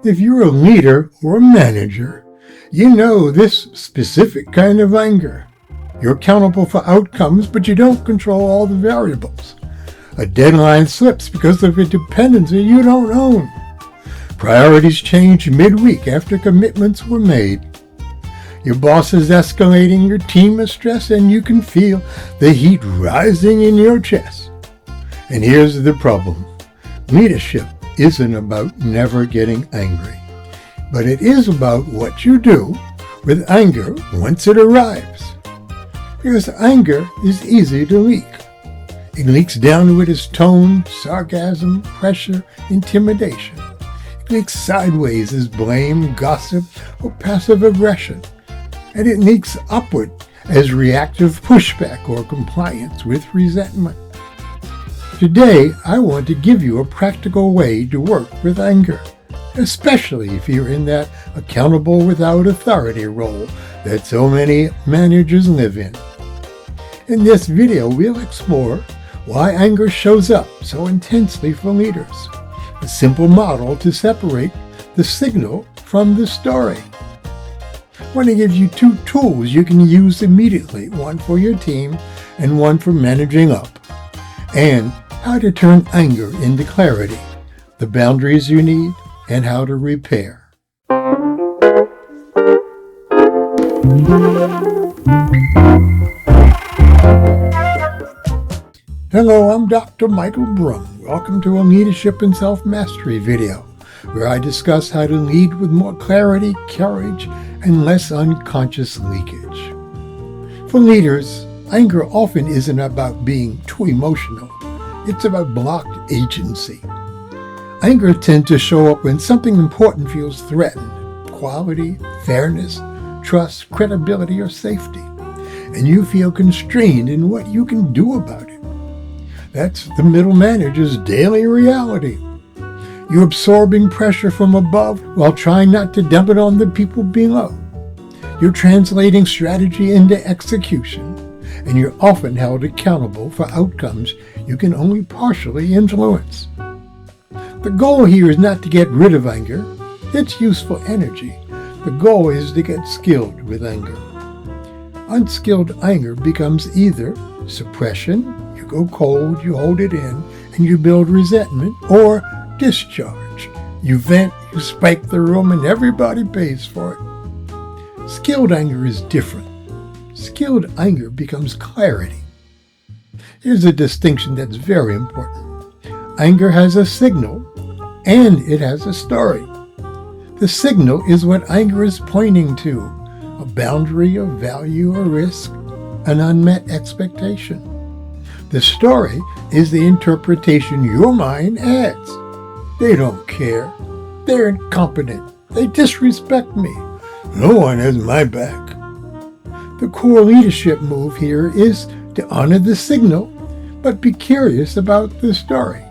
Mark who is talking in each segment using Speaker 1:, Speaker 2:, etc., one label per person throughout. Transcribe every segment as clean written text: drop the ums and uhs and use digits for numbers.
Speaker 1: If you're a leader or a manager, you know this specific kind of anger. You're accountable for outcomes, but you don't control all the variables. A deadline slips because of a dependency you don't own. Priorities change midweek after commitments were made. Your boss is escalating, your team is stressed, and you can feel the heat rising in your chest. And here's the problem. Leadership isn't about never getting angry, but it is about what you do with anger once it arrives. Because anger is easy to leak. It leaks downward as tone, sarcasm, pressure, intimidation. It leaks sideways as blame, gossip, or passive aggression. And it leaks upward as reactive pushback or compliance with resentment. Today, I want to give you a practical way to work with anger, especially if you're in that accountable without authority role that so many managers live in. In this video, we'll explore why anger shows up so intensely for leaders, a simple model to separate the signal from the story. I want to give you 2 tools you can use immediately, one for your team and one for managing up, and how to turn anger into clarity, the boundaries you need, and how to repair. Hello, I'm Dr. Michael Brum. Welcome to a Leadership and Self-Mastery video, where I discuss how to lead with more clarity, courage, and less unconscious leakage. For leaders, anger often isn't about being too emotional. It's about blocked agency. Anger tends to show up when something important feels threatened: quality, fairness, trust, credibility, or safety. And you feel constrained in what you can do about it. That's the middle manager's daily reality. You're absorbing pressure from above while trying not to dump it on the people below. You're translating strategy into execution, and you're often held accountable for outcomes you can only partially influence. The goal here is not to get rid of anger. It's useful energy. The goal is to get skilled with anger. Unskilled anger becomes either suppression, you go cold, you hold it in, and you build resentment, or discharge. You vent, you spike the room, and everybody pays for it. Skilled anger is different. Skilled anger becomes clarity. Here's a distinction that's very important. Anger has a signal, and it has a story. The signal is what anger is pointing to: a boundary, a value, a risk, an unmet expectation. The story is the interpretation your mind adds. They don't care. They're incompetent. They disrespect me. No one has my back. The core leadership move here is to honor the signal, but be curious about the story.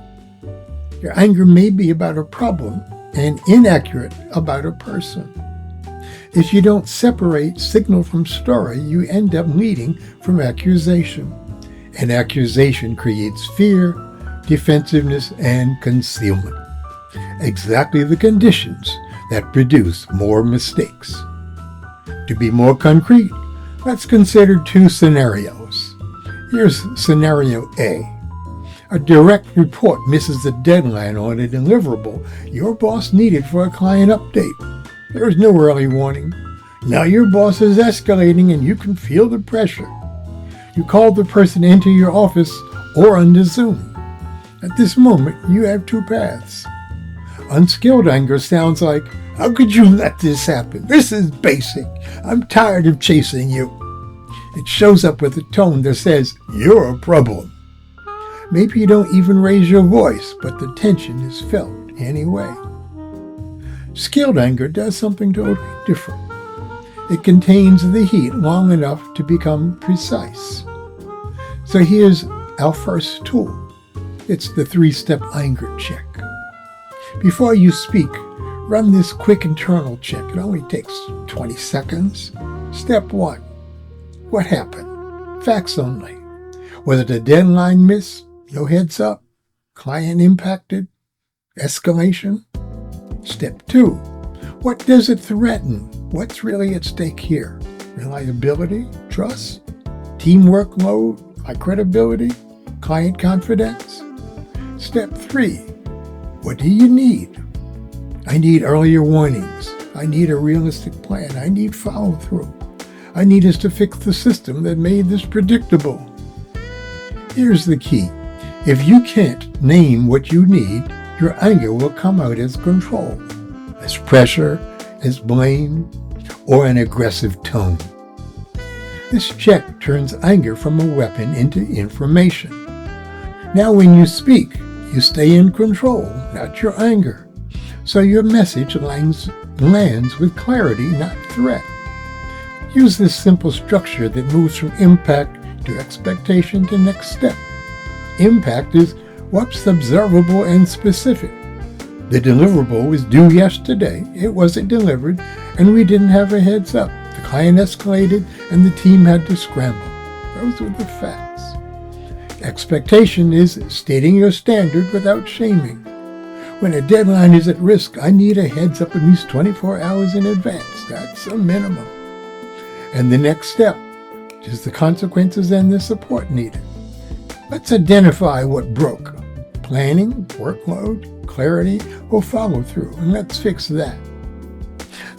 Speaker 1: Your anger may be about a problem and inaccurate about a person. If you don't separate signal from story, you end up leading from accusation. And accusation creates fear, defensiveness, and concealment. Exactly the conditions that produce more mistakes. To be more concrete, let's consider 2 scenarios. Here's scenario A. A direct report misses the deadline on a deliverable your boss needed for a client update. There is no early warning. Now your boss is escalating and you can feel the pressure. You call the person into your office or onto Zoom. At this moment, you have 2 paths. Unskilled anger sounds like, "How could you let this happen? This is basic. I'm tired of chasing you." It shows up with a tone that says, "You're a problem." Maybe you don't even raise your voice, but the tension is felt anyway. Skilled anger does something totally different. It contains the heat long enough to become precise. So here's our first tool. It's the 3-step anger check. Before you speak, run this quick internal check. It only takes 20 seconds. Step 1. What happened? Facts only. Was it a deadline miss? No heads up? Client impacted? Escalation? Step 2. What does it threaten? What's really at stake here? Reliability? Trust? Teamwork load? My credibility? Client confidence? Step 3. What do you need? I need earlier warnings. I need a realistic plan. I need follow-through. I need us to fix the system that made this predictable. Here's the key. If you can't name what you need, your anger will come out as control, as pressure, as blame, or an aggressive tone. This check turns anger from a weapon into information. Now when you speak, you stay in control, not your anger. So your message lands with clarity, not threat. Use this simple structure that moves from impact to expectation to next step. Impact is what's observable and specific. The deliverable was due yesterday. It wasn't delivered, and we didn't have a heads up. The client escalated, and the team had to scramble. Those were the facts. Expectation is stating your standard without shaming. When a deadline is at risk, I need a heads up at least 24 hours in advance. That's a minimum. And the next step is the consequences and the support needed. Let's identify what broke. Planning, workload, clarity, or follow through, and let's fix that.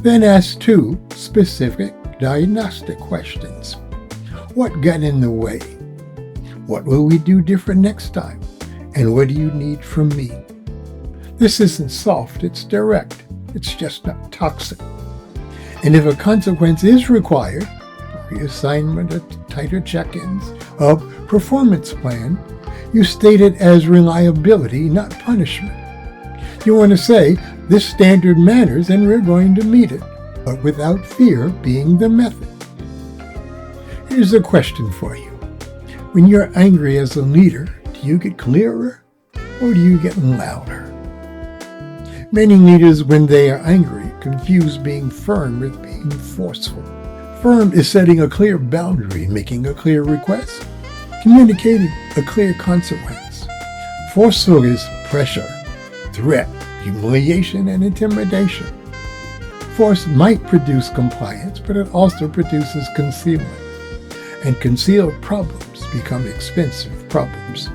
Speaker 1: Then ask 2 specific diagnostic questions. What got in the way? What will we do different next time? And what do you need from me? This isn't soft, it's direct. It's just not toxic. And if a consequence is required, reassignment of tighter check-ins, a performance plan, you state it as reliability, not punishment. You want to say, this standard matters and we're going to meet it, but without fear being the method. Here's a question for you. When you're angry as a leader, do you get clearer or do you get louder? Many leaders, when they are angry, confuse being firm with being forceful. Firm is setting a clear boundary, making a clear request, communicating a clear consequence. Forceful is pressure, threat, humiliation, and intimidation. Force might produce compliance, but it also produces concealment. And concealed problems become expensive problems.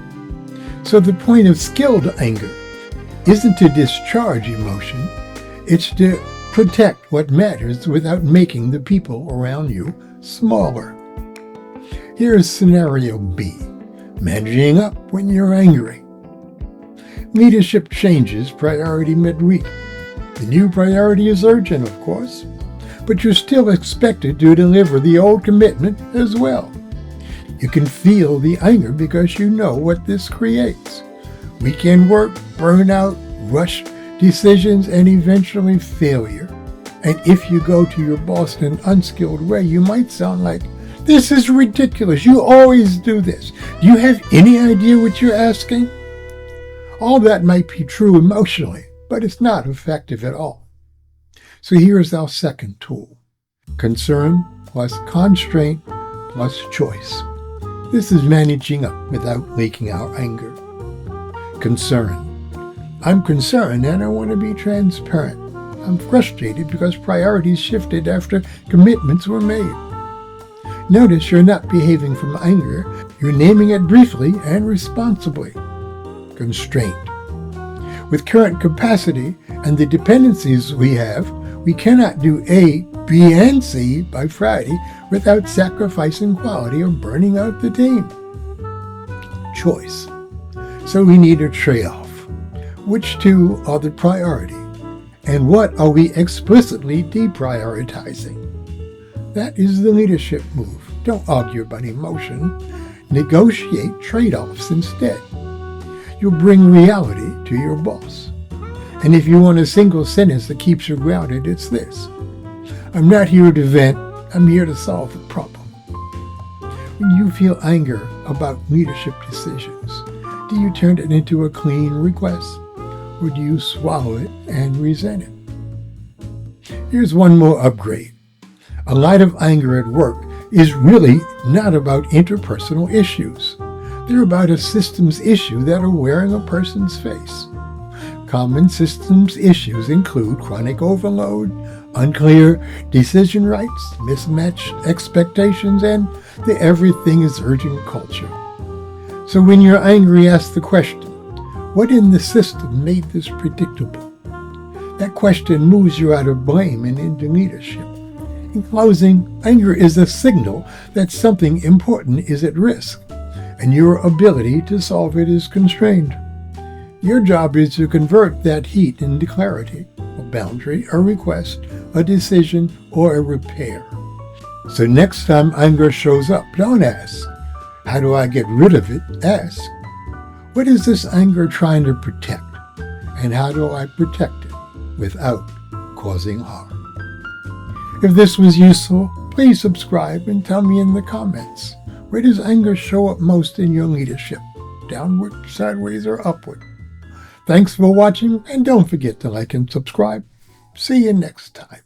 Speaker 1: So the point of skilled anger isn't to discharge emotion, it's to protect what matters without making the people around you smaller. Here's scenario B, managing up when you're angry. Leadership changes priority midweek. The new priority is urgent, of course, but you're still expected to deliver the old commitment as well. You can feel the anger because you know what this creates. Weekend work, burnout, rush decisions, and eventually failure. And if you go to your boss in an unskilled way, you might sound like, this is ridiculous. You always do this. Do you have any idea what you're asking? All that might be true emotionally, but it's not effective at all. So here's our second tool. Concern plus constraint plus choice. This is managing up without leaking our anger. Concern. I'm concerned and I want to be transparent. I'm frustrated because priorities shifted after commitments were made. Notice you're not behaving from anger. You're naming it briefly and responsibly. Constraint. With current capacity and the dependencies we have, we cannot do A, B, and C by Friday without sacrificing quality or burning out the team. Choice. So we need a trade-off. Which two are the priority? And what are we explicitly deprioritizing? That is the leadership move. Don't argue about emotion. Negotiate trade-offs instead. You'll bring reality to your boss. And if you want a single sentence that keeps you grounded, it's this. I'm not here to vent. I'm here to solve a problem. When you feel anger about leadership decisions, do you turn it into a clean request? Or do you swallow it and resent it? Here's one more upgrade. A lot of anger at work is really not about interpersonal issues. They're about a systems issue that are wearing a person's face. Common systems issues include chronic overload, unclear decision rights, mismatched expectations, and the everything is urgent culture. So when you're angry, ask the question, what in the system made this predictable? That question moves you out of blame and into leadership. In closing, anger is a signal that something important is at risk, and your ability to solve it is constrained. Your job is to convert that heat into clarity, a boundary, a request, a decision, or a repair. So next time anger shows up, don't ask, how do I get rid of it? Ask, what is this anger trying to protect? And how do I protect it without causing harm? If this was useful, please subscribe and tell me in the comments, where does anger show up most in your leadership? Downward, sideways, or upward? Thanks for watching, and don't forget to like and subscribe. See you next time.